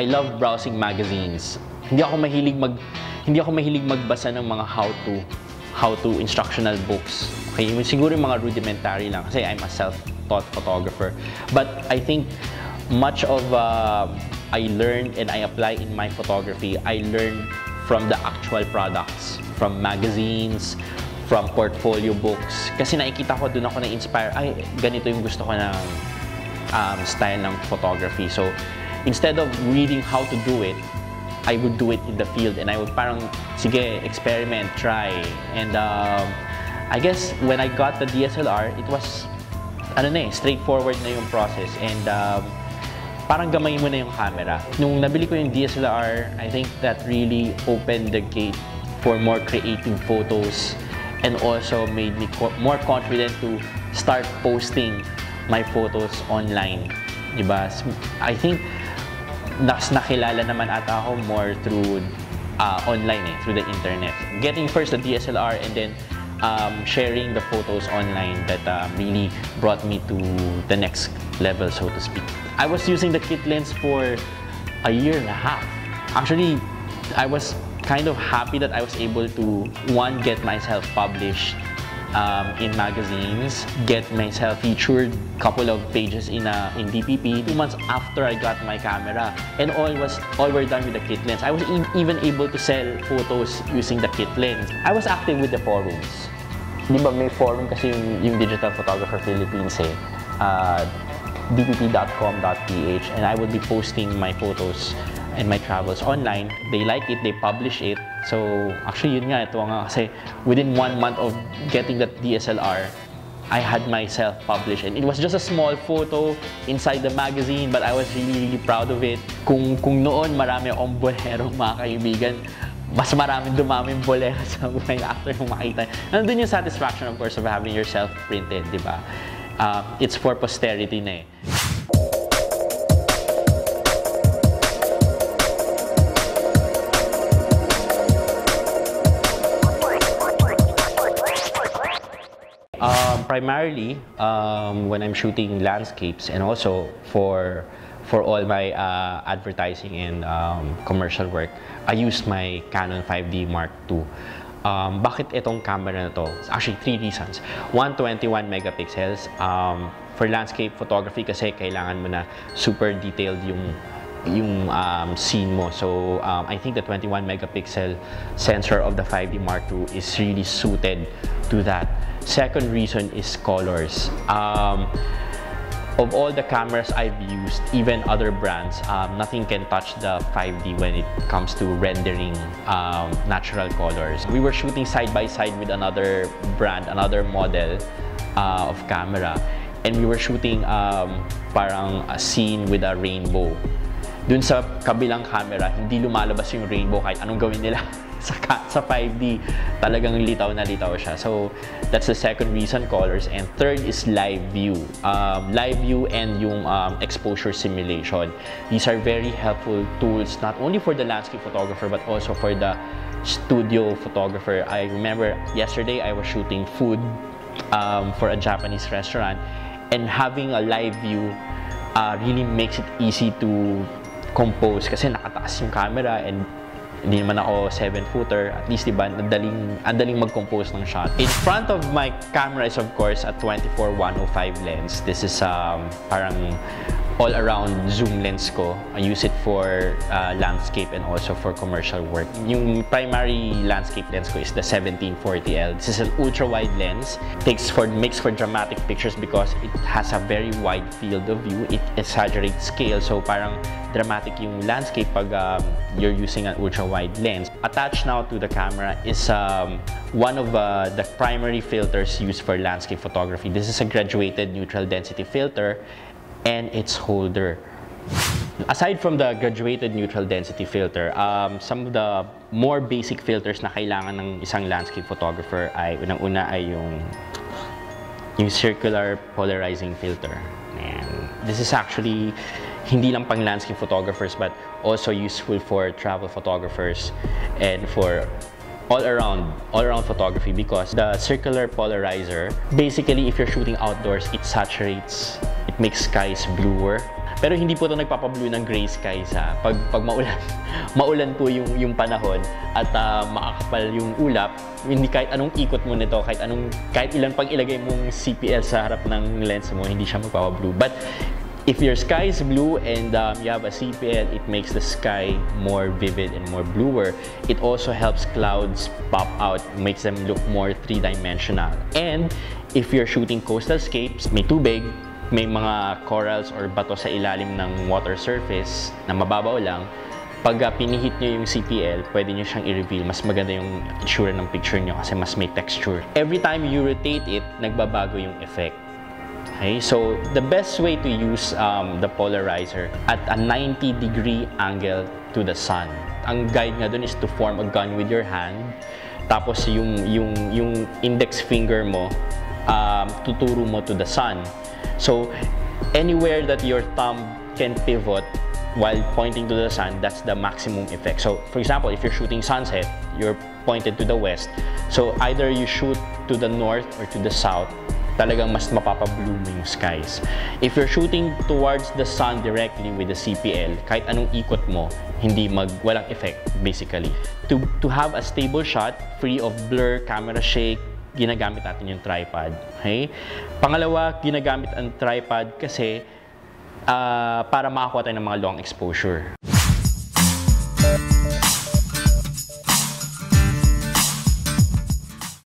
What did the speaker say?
I love browsing magazines. Hindi ako mahilig magbasa ng mga how-to instructional books. Okay, siguro yung mga rudimentary lang kasi I'm a self-taught photographer. But I think much of I learned and I apply in my photography, I learned from the actual products, from magazines, from portfolio books. Kasi nakikita ko, doon ako na-inspire, ay, ganito yung gusto ko ng style ng photography. So, instead of reading how to do it, I would do it in the field and I would parang, sige, experiment, try. And I guess when I got the DSLR, it was, straightforward na yung process. And parang gamay mo na yung camera. Nung nabili ko yung DSLR, I think that really opened the gate for more creative photos and also made me more confident to start posting my photos online. Diba? I think nakilala naman ata ako more through online, through the internet. Getting first the DSLR and then sharing the photos online that really brought me to the next level, so to speak. I was using the kit lens for a year and a half. Actually, I was kind of happy that I was able to, one, get myself published in magazines, get myself featured couple of pages in DPP. 2 months after I got my camera, and all were done with the kit lens. I was even able to sell photos using the kit lens. I was active with the forums. Di ba may forum kasi yung Digital Photographer Philippines dpp.com.ph, and I would be posting my photos and my travels online. They like it, they publish it. So actually yun nga, ito nga kasi within 1 month of getting that DSLR, I had myself published, and it was just a small photo inside the magazine, but I was really proud of it. Kung noon marami akong bolero mga kaibigan, mas maraming dumaming bolero sa buhay after yung makita. Nandun yung satisfaction, of course, of having yourself printed, di ba? It's for posterity na eh. Primarily, when I'm shooting landscapes and also for all my advertising and commercial work, I use my Canon 5D Mark II. Bakit itong camera na to? Actually, 3 reasons. 1, 21 megapixels. For landscape photography kasi kailangan mo na super detailed yung scene mo. So, I think the 21 megapixel sensor of the 5D Mark II is really suited to that. Second reason is colors. Of all the cameras I've used, even other brands, nothing can touch the 5D when it comes to rendering natural colors. We were shooting side by side with another brand, another model of camera, and we were shooting parang a scene with a rainbow. Dun sa kabilang camera, hindi lumalabas yung rainbow kahit anong gawin nila. Sa 5D, talagang litaw na litaw siya. So, that's the second reason, colors. And third is live view. Live view and yung exposure simulation. These are very helpful tools, not only for the landscape photographer, but also for the studio photographer. I remember yesterday, I was shooting food for a Japanese restaurant, and having a live view really makes it easy to compose kasi nakataas yung camera, and hindi naman ako 7-footer, at least diba, andaling mag-compose ng shot. In front of my camera is of course a 24-105 lens. This is parang all-around zoom lens ko. I use it for landscape and also for commercial work. Yung primary landscape lens ko is the 1740L. This is an ultra-wide lens. Makes for dramatic pictures because it has a very wide field of view. It exaggerates scale, so parang dramatic yung landscape pag you're using an ultra-wide lens. Attached now to the camera is one of the primary filters used for landscape photography. This is a graduated neutral density filter and its holder. Aside from the graduated neutral density filter, some of the more basic filters na kailangan ng isang landscape photographer ay unang-una ay yung circular polarizing filter. And this is actually hindi lang pang landscape photographers but also useful for travel photographers and for all-around photography, because the circular polarizer, basically if you're shooting outdoors, it saturates, it makes skies bluer. Pero hindi po ito nagpapablue ng gray skies ha. Pag maulan, maulan po yung panahon at makakapal yung ulap, hindi kahit anong ikot mo nito, kahit ilan pang ilagay mong CPL sa harap ng lens mo, hindi siya magpapablue. But if your sky is blue and you have a CPL, it makes the sky more vivid and more bluer. It also helps clouds pop out, makes them look more three-dimensional. And if you're shooting coastal scapes, may tubig, may mga corals or bato sa ilalim ng water surface na mababaw lang, pag pinihit nyo yung CPL, pwede nyo siyang i-reveal. Mas maganda yung itsura ng picture nyo kasi mas may texture. Every time you rotate it, nagbabago yung effect. Okay, so the best way to use the polarizer at a 90-degree angle to the sun. Ang guide nga dun is to form a gun with your hand. Tapos yung index finger mo, tuturo mo to the sun. So anywhere that your thumb can pivot while pointing to the sun, that's the maximum effect. So for example, if you're shooting sunset, you're pointed to the west. So either you shoot to the north or to the south, talagang mas mapapabloom yung skies. If you're shooting towards the sun directly with the CPL, kahit anong ikot mo, walang effect, basically. To have a stable shot, free of blur, camera shake, ginagamit natin yung tripod. Okay? Pangalawa, ginagamit ang tripod kasi para makakuha tayo ng mga long exposure.